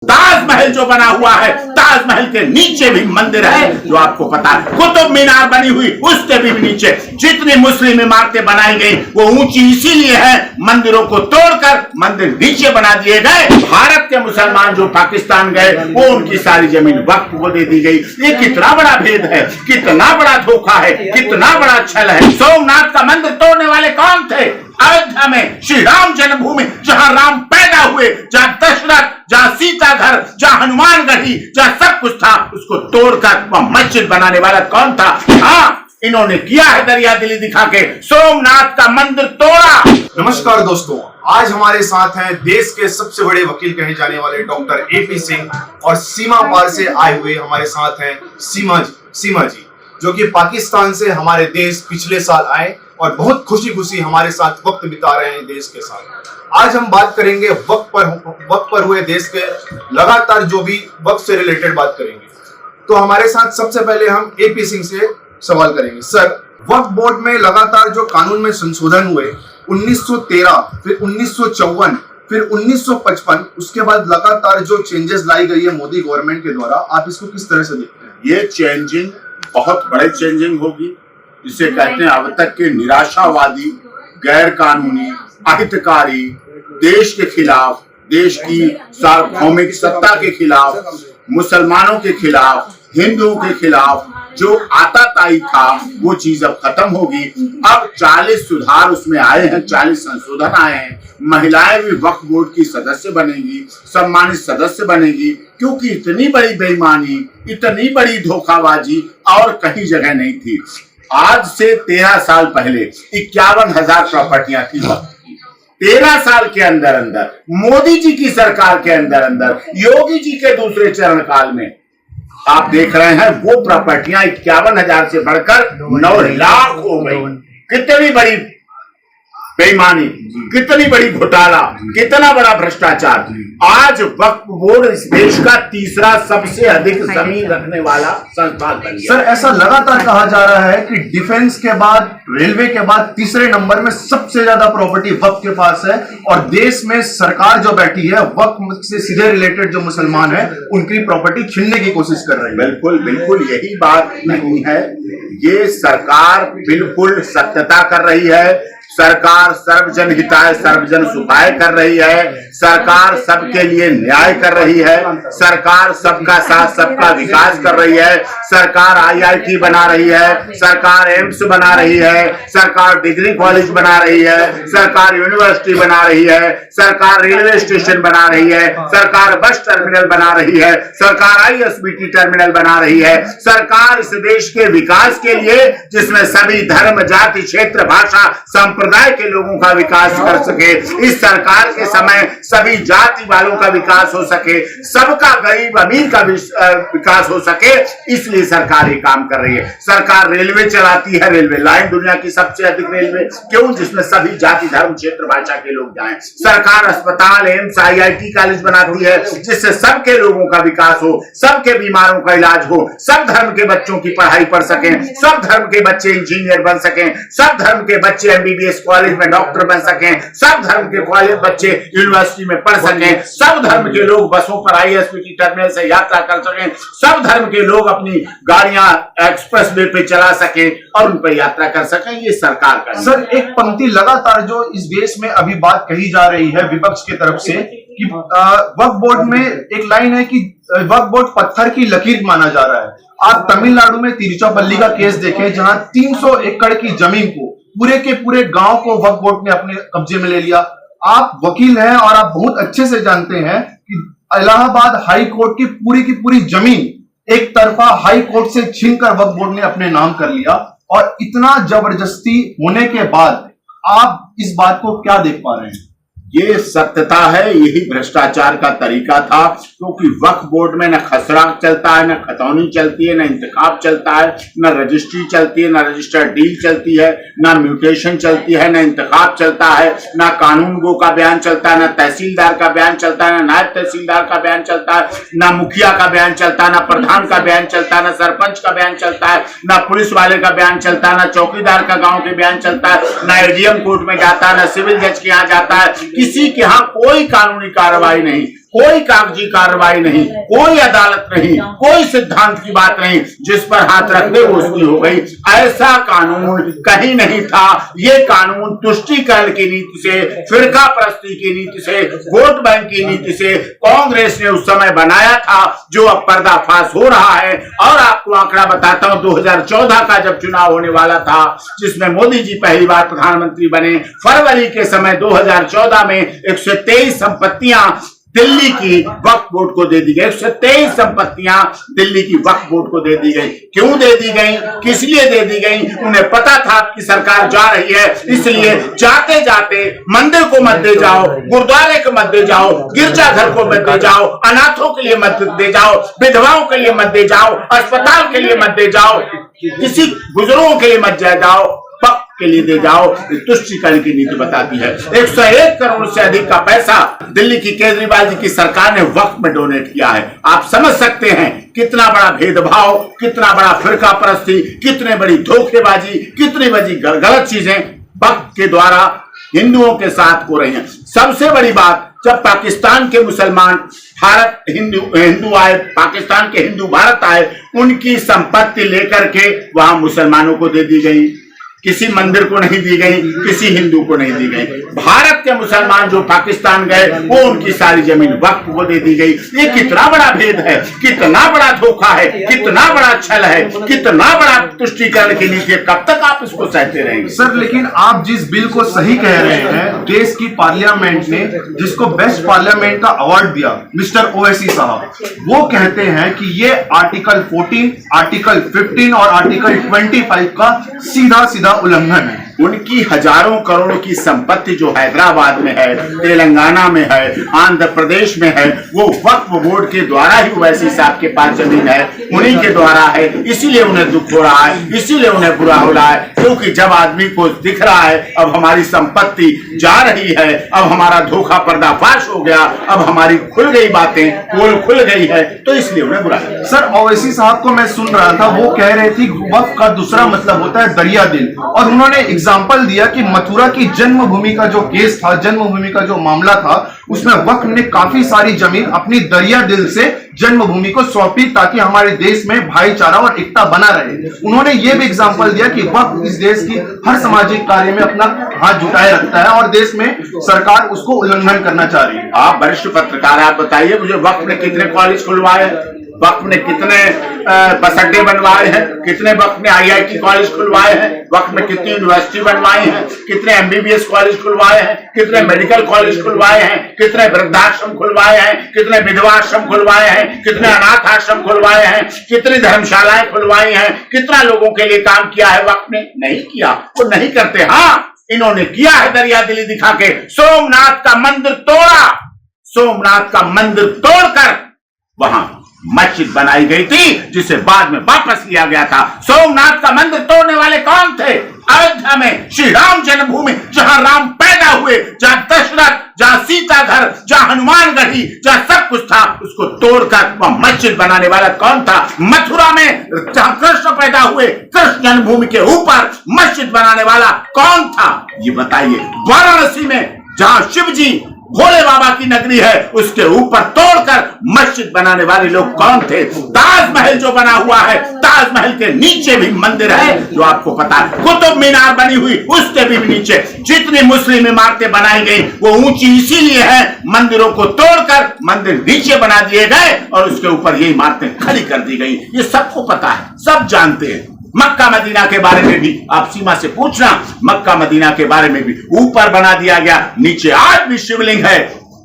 ताजमहल जो बना हुआ है, ताजमहल के नीचे भी मंदिर है, जो आपको पता है। कुतुब मीनार बनी हुई, उसके भी नीचे जितनी मुस्लिम इमारतें बनाई गई वो ऊंची इसीलिए है, मंदिरों को तोड़कर मंदिर नीचे बना दिए गए। भारत के मुसलमान जो पाकिस्तान गए वो उनकी सारी जमीन वक्फ को दे दी गई। ये कितना बड़ा भेद है, कितना बड़ा धोखा है, कितना बड़ा छल है। सोमनाथ का मंदिर तोड़ने वाले कौन थे? अयोध्या में श्री राम जन्मभूमि, जहां राम पैदा हुए, जहां दशरथ, जहां सीता घर, जहां हनुमान गढ़ी, जहां सब कुछ था, उसको तोड़कर वह मस्जिद बनाने वाला कौन था? हाँ, इन्होंने किया है दरिया दिली दिखा के, सोमनाथ का मंदिर तोड़ा। नमस्कार दोस्तों, आज हमारे साथ हैं देश के सबसे बड़े वकील कहे जाने वाले डॉक्टर एपी सिंह और सीमा पार से आए हुए हमारे साथ हैं सीमा जी, जो कि पाकिस्तान से हमारे देश पिछले साल आए और बहुत खुशी खुशी हमारे साथ वक्त बिता रहे हैं देश के साथ। आज हम बात करेंगे वक्त पर हुए देश के लगातार जो भी वक्त से रिलेटेड बात करेंगे। तो हमारे साथ सबसे पहले हम एपी सिंह से सवाल करेंगे। सर, वक्फ बोर्ड में लगातार जो कानून में संशोधन हुए 1913, फिर 1954, फिर 1955, उसके बाद लगातार जो चेंजेस लाई गई है मोदी गवर्नमेंट के द्वारा, आप इसको किस तरह से देखते हैं? ये चेंजिंग बहुत बड़े चेंजिंग होगी। इसे कहते हैं अब तक के निराशावादी, गैर कानूनी, अहितकारी, देश के खिलाफ, देश की सार्वभौमिक सत्ता के खिलाफ, मुसलमानों के खिलाफ, हिंदुओं के खिलाफ जो आताताई था वो चीज अब खत्म होगी। अब 40 सुधार उसमें आए हैं, 40 संशोधन आए हैं। महिलाएं भी वक्फ बोर्ड की सदस्य बनेंगी, सम्मानित सदस्य बनेगी, क्योंकि इतनी बड़ी बेईमानी, इतनी बड़ी धोखाबाजी और कहीं जगह नहीं थी। आज से 13 साल पहले 51,000 प्रॉपर्टियां थी वक्फ की। 13 साल के अंदर अंदर मोदी जी की सरकार के अंदर अंदर योगी जी के दूसरे चरण काल में आप देख रहे हैं वो प्रॉपर्टियां 51,000 से बढ़कर 9 लाख हो गई। कितनी बड़ी बेईमानी, कितनी बड़ी घोटाला, कितना बड़ा भ्रष्टाचार। आज वक्फ बोर्ड इस देश का तीसरा सबसे अधिक जमीन रखने वाला संस्थान बन गया। सर, ऐसा लगातार कहा जा रहा है कि डिफेंस के बाद, रेलवे के बाद तीसरे नंबर में सबसे ज्यादा प्रॉपर्टी वक्फ के पास है, और देश में सरकार जो बैठी है वक्फ से सीधे रिलेटेड जो मुसलमान है उनकी प्रॉपर्टी छीनने की कोशिश कर रही है। बिल्कुल बिल्कुल यही बात नहीं है। ये सरकार बिल्कुल सत्यता कर रही है। सरकार सर्वजन हिताय सर्वजन सुखाय कर रही है। सरकार सबके लिए न्याय कर रही है। सरकार सबका साथ सबका विकास कर रही है। सरकार IIT बना रही है, सरकार एम्स बना रही है, सरकार डिग्री कॉलेज बना रही है, सरकार यूनिवर्सिटी बना रही है, सरकार रेलवे स्टेशन बना रही है, सरकार बस टर्मिनल बना रही है, सरकार ISBT टर्मिनल बना रही है। सरकार इस देश के विकास के लिए, जिसमें सभी धर्म, जाति, क्षेत्र, भाषा, संप्रदाय के लोगों का विकास कर सके, इस सरकार के समय सभी जाति वालों का विकास हो सके, सबका गरीब अमीर का विकास हो सके, इसलिए सरकार ये काम कर रही है। सरकार रेलवे चलाती है, रेलवे लाइन दुनिया की सबसे अधिक रेलवे, क्यों? जिसमें सभी जाति, धर्म, क्षेत्र, भाषा के लोग जाएं। सरकार अस्पताल, एम्स, IIT कॉलेज बनाती है, जिससे सबके लोगों का विकास हो, सबके बीमारों का इलाज हो, सब धर्म के बच्चों की पढ़ाई पढ़ सकें, सब धर्म के बच्चे इंजीनियर बन सकें, सब धर्म के बच्चे MBBS कॉलेज में डॉक्टर बन सकें, सब धर्म के कॉलेज बच्चे यूनिवर्सिटी में पढ़ सकें, सब धर्म के लोग बसों पर ISBT टर्मिनल से यात्रा कर सकें, सब धर्म के लोग अपनी गाड़ियां एक्सप्रेस वे पे चला सकें और उन पर यात्रा कर सकें। ये सरकार का। सर, एक पंक्ति लगातार जो इस देश में अभी बात कही जा रही है विपक्ष की तरफ से कि वक्फ बोर्ड में एक लाइन है कि वक्फ बोर्ड पत्थर की लकीर माना जा रहा है। आप तमिलनाडु में तिरुचिरापल्ली का केस देखें, जहां 300 एकड़ की जमीन को, पूरे के पूरे गांव को वक्फ बोर्ड ने अपने कब्जे में ले लिया। आप वकील हैं और आप बहुत अच्छे से जानते हैं कि इलाहाबाद हाई कोर्ट की पूरी जमीन एक तरफा हाई कोर्ट से छीनकर वक्फ बोर्ड ने अपने नाम कर लिया, और इतना जबरदस्ती होने के बाद आप इस बात को क्या देख पा रहे हैं? ये सत्यता है, यही भ्रष्टाचार का तरीका था, क्योंकि वक्फ बोर्ड में न खसरा चलता है, न खतौनी चलती है, न इंतखाब चलता है, न रजिस्ट्री चलती है, न रजिस्टर्ड डील चलती है, न म्यूटेशन चलती है, न इंतखाब चलता है, न कानून गो का बयान चलता है, न तहसीलदार का बयान चलता है, न नायब तहसीलदार का बयान चलता है, न मुखिया का बयान चलता है, न प्रधान का बयान चलता है, न सरपंच का बयान चलता है, न पुलिस वाले का बयान चलता है, न चौकीदार का गाँव के बयान चलता है, न ADM कोर्ट में जाता है, न सिविल जज के यहाँ जाता है, किसी के यहाँ कोई कानूनी कार्रवाई नहीं। कोई कागजी कार्रवाई नहीं, कोई अदालत नहीं, कोई सिद्धांत की बात नहीं, जिस पर हाथ रख दे वो उसकी हो गई। ऐसा कानून कहीं नहीं था। ये कानून तुष्टीकरण की नीति से, फिरका परस्ती की नीति से, वोट बैंक की नीति से कांग्रेस ने उस समय बनाया था, जो अब पर्दाफाश हो रहा है। और आपको आंकड़ा बताता हूं, 2014 का जब चुनाव होने वाला था, जिसमें मोदी जी पहली बार प्रधानमंत्री बने, फरवरी के समय 2014 में 123 संपत्तियां दिल्ली की वक्फ बोर्ड को दे दी गई। 123 संपत्तियां दिल्ली की वक्फ बोर्ड को दे दी गई। क्यों दे दी गई, किस लिए दे दी गई? उन्हें पता था कि सरकार जा रही है, इसलिए जाते जाते मंदिर को मत दे जाओ, गुरुद्वारे को मत दे जाओ, गिरजाघर को मत दे जाओ, अनाथों के लिए मत दे जाओ, विधवाओं के लिए मत दे जाओ, अस्पताल के लिए मत दे जाओ, किसी बुजुर्गों के लिए मत जाओ, वक्फ के लिए दे जाओ। तुष्टीकरण की नीति बताती है। 101 करोड़ से अधिक का पैसा दिल्ली की केजरीवाल जी की सरकार ने वक्फ में डोनेट किया है। आप समझ सकते हैं कितना बड़ा भेदभाव, कितना बड़ा फिरका परस्ती, कितनी बड़ी धोखेबाजी, कितनी बड़ी गलत चीजें वक्फ के द्वारा हिंदुओं के साथ हो रही हैं। सबसे बड़ी बात, जब पाकिस्तान के मुसलमान भारत हिंदू आए, पाकिस्तान के हिंदू भारत आए, उनकी संपत्ति लेकर के वहां मुसलमानों को दे दी गई, किसी मंदिर को नहीं दी गई, किसी हिंदू को नहीं दी गई। भारत के मुसलमान जो पाकिस्तान गए, वो उनकी सारी जमीन वक्फ को दे दी गई। ये कितना बड़ा भेद है, कितना बड़ा धोखा है, कितना बड़ा छल है, कितना बड़ा तुष्टीकरण की नीति है। कब तक आप इसको सहते रहेंगे? सर, लेकिन आप जिस बिल को सही कह रहे हैं, देश की पार्लियामेंट ने जिसको बेस्ट पार्लियामेंट का अवार्ड दिया, मिस्टर ओवैसी साहब, वो कहते हैं कि ये आर्टिकल 14, आर्टिकल 15 और आर्टिकल 25 का सीधा सीधा उल्लंघन है। उनकी हजारों करोड़ की संपत्ति जो हैदराबाद में है, तेलंगाना में है, आंध्र प्रदेश में है, वो वक्फ बोर्ड के द्वारा ही ओवैसी साहब के पास जमीन है, उन्हीं के द्वारा है। इसीलिए उन्हें दुख हो रहा है, इसीलिए उन्हें बुरा हो रहा है, क्योंकि जब आदमी को दिख रहा है अब हमारी संपत्ति जा रही है, अब हमारा धोखा पर्दाफाश हो गया, अब हमारी खुल गई बातें, पोल खुल गई है, तो इसलिए उन्हें बुरा है। सर, ओवैसी साहब को मैं सुन रहा था, वो कह रहे थे वक्फ का दूसरा मतलब होता है दरिया दिल, और उन्होंने एग्जाम्पल दिया कि मथुरा की जन्मभूमि का जो केस था, जन्मभूमि का जो मामला था, उसमें वक्फ ने काफी सारी जमीन अपनी दरिया दिल से जन्मभूमि को सौंपी, ताकि हमारे देश में भाईचारा और एकता बना रहे। उन्होंने यह भी एग्जाम्पल दिया कि वक्फ इस देश की हर सामाजिक कार्य में अपना हाथ जुटाए रखता है और देश में सरकार उसको उल्लंघन करना चाह रही है। आप वरिष्ठ पत्रकार, आप बताइए मुझे, वक्फ ने कितने कॉलेज खुलवाए हैं, वक्फ ने कितने बस अड्डे बनवाए हैं, कितने वक्फ ने IIT कॉलेज खुलवाए हैं, वक्फ ने कितनी यूनिवर्सिटी बनवाई हैं, कितने MBBS कॉलेज खुलवाए हैं, कितने मेडिकल कॉलेज खुलवाए हैं, कितने वृद्धाश्रम खुलवाए हैं, कितने विधवाश्रम खुलवाए हैं, कितने अनाथ आश्रम खुलवाए हैं, कितनी धर्मशालाएं खुलवाई हैं, कितना लोगों के लिए काम किया है वक्फ ने? नहीं किया, वो नहीं करते। हाँ, इन्होंने किया है दरिया दिली दिखा के। सोमनाथ का मंदिर तोड़ा, सोमनाथ का मंदिर तोड़कर वहां मस्जिद बनाई गई थी, जिसे बाद में वापस लिया गया था। सोमनाथ का मंदिर तोड़ने वाले कौन थे? अयोध्या में श्री राम जन्मभूमि, जहां राम पैदा हुए, जहां दशरथ, जहां सीता घर, जहां हनुमान गढ़ी, जहां सब कुछ था, उसको तोड़कर वह मस्जिद बनाने वाला कौन था? मथुरा में जहां कृष्ण पैदा हुए, कृष्ण जन्मभूमि के ऊपर मस्जिद बनाने वाला कौन था? ये बताइए। वाराणसी में जहां शिव जी भोले बाबा की नगरी है, उसके ऊपर तोड़कर मस्जिद बनाने वाले लोग कौन थे? ताजमहल जो बना हुआ है, ताजमहल के नीचे भी मंदिर है, जो आपको पता है। कुतुब मीनार बनी हुई, उसके भी नीचे जितनी मुस्लिम इमारतें बनाई गई, वो ऊंची इसीलिए है, मंदिरों को तोड़कर मंदिर नीचे बना दिए गए और उसके ऊपर ये इमारतें खड़ी कर दी गई। ये सबको पता है, सब जानते हैं। मक्का मदीना के बारे में भी आप सीमा से पूछना, मक्का मदीना के बारे में भी ऊपर बना दिया गया, नीचे आज भी शिवलिंग है,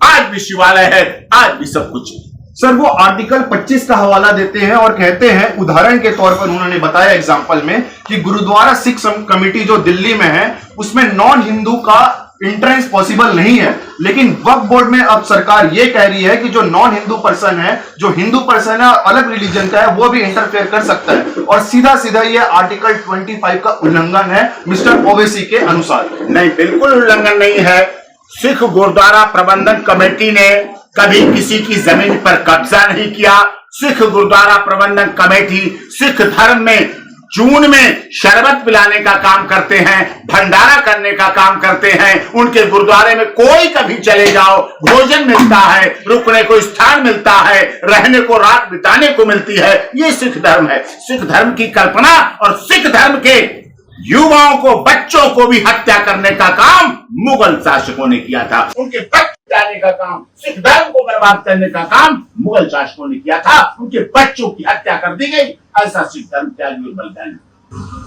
आज भी शिवालय है, आज भी सब कुछ है। सर, वो आर्टिकल 25 का हवाला देते हैं और कहते हैं, उदाहरण के तौर पर उन्होंने बताया एग्जाम्पल में, कि गुरुद्वारा सिख कमेटी जो दिल्ली में है, उसमें नॉन हिंदू का एंट्रेंस पॉसिबल नहीं है, लेकिन वक्फ बोर्ड में अब सरकार ये कह रही है कि जो नॉन हिंदू पर्सन है, जो हिंदू पर्सन है अलग रिलीजन का है, वो भी इंटरफेयर कर सकता है, और सीधा सीधा ये आर्टिकल 25 का उल्लंघन है मिस्टर ओवैसी के अनुसार। नहीं, बिल्कुल उल्लंघन नहीं है। सिख गुरुद्वारा प्रबंधन कमेटी ने कभी किसी की जमीन पर कब्जा नहीं किया। सिख गुरुद्वारा प्रबंधन कमेटी सिख धर्म में जून में शरबत पिलाने का काम करते हैं, भंडारा करने का काम करते हैं। उनके गुरुद्वारे में कोई कभी चले जाओ, भोजन मिलता है, रुकने को स्थान मिलता है, रहने को रात बिताने को मिलती है। ये सिख धर्म है। सिख धर्म की कल्पना और सिख धर्म के युवाओं को, बच्चों को भी हत्या करने का काम मुगल शासकों ने किया था। उनके बच्चे जाने का काम, सिख धर्म को बर्बाद करने का काम मुगल शासकों ने किया था। उनके बच्चों की हत्या कर दी गई। ऐसा सिख धर्म त्यागी और बलिदानी।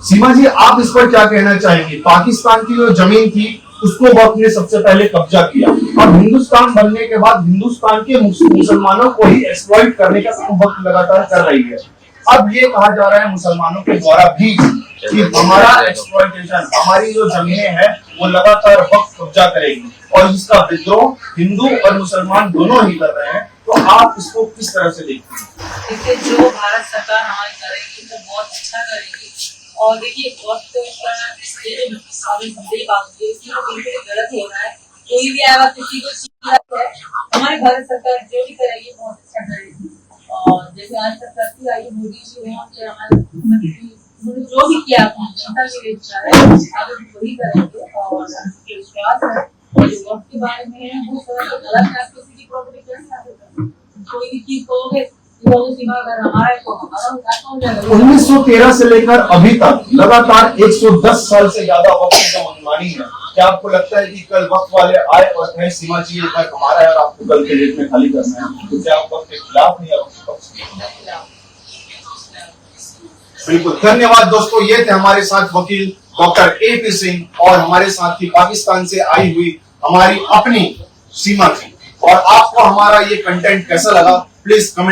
सीमा जी, आप इस पर क्या कहना चाहेंगे? पाकिस्तान की जो जमीन थी उसको वक्त ने सबसे पहले कब्जा किया और हिंदुस्तान बनने के बाद हिंदुस्तान के मुसलमानों को ही एक्सप्लॉइट करने का काम वक्त लगातार कर रही है। अब ये कहा जा रहा है मुसलमानों के द्वारा भी कि हमारा एक्सप्लॉइटेशन, हमारी जो जमीनें हैं वो लगातार वक्त कब्जा करेगी और इसका विद्रोह हिंदू और मुसलमान दोनों ही कर रहे हैं। तो आप इसको किस तरह से देखते हैं? देखिए, जो भारत सरकार हमारी करेगी तो बहुत अच्छा करेगी। और देखिए, वक्त ये जो सारी मुद्दे बात है इसमें तो बिल्कुल गलत हो रहा है। कोई भी आया किसी को सीख है, हमारी भारत सरकार जो भी करेगी बहुत अच्छा करेगी। और जैसे आज तक करती आई मोदी जी ने हमारे उन्होंने जो भी किया जनता के लिए किया है, आगे वही करेंगे। और मुझे विश्वास है जो वक्त के बारे में है वो थोड़ा गलत है। किसी की प्रॉपर्टी कैसे आ सकता है? कोई भी चीज कहोगे सीमा अगर हमारा है तो हमारा उठाता हो जाएगा। 1913 से लेकर अभी तक लगातार 110 साल से ज्यादा वक्त का मनमानी है। क्या आपको लगता है कि कल वक्त वाले आए और कहें सीमा जी ये घर हमारा है और आपको कल के डेट में खाली करना है, तो क्या आप वक्त के खिलाफ नहीं? बिल्कुल, धन्यवाद दोस्तों। ये थे हमारे साथ वकील डॉक्टर AP सिंह और हमारे साथ ही पाकिस्तान से आई हुई हमारी अपनी सीमा जी। और आपको हमारा ये कंटेंट कैसा लगा प्लीज कमेंट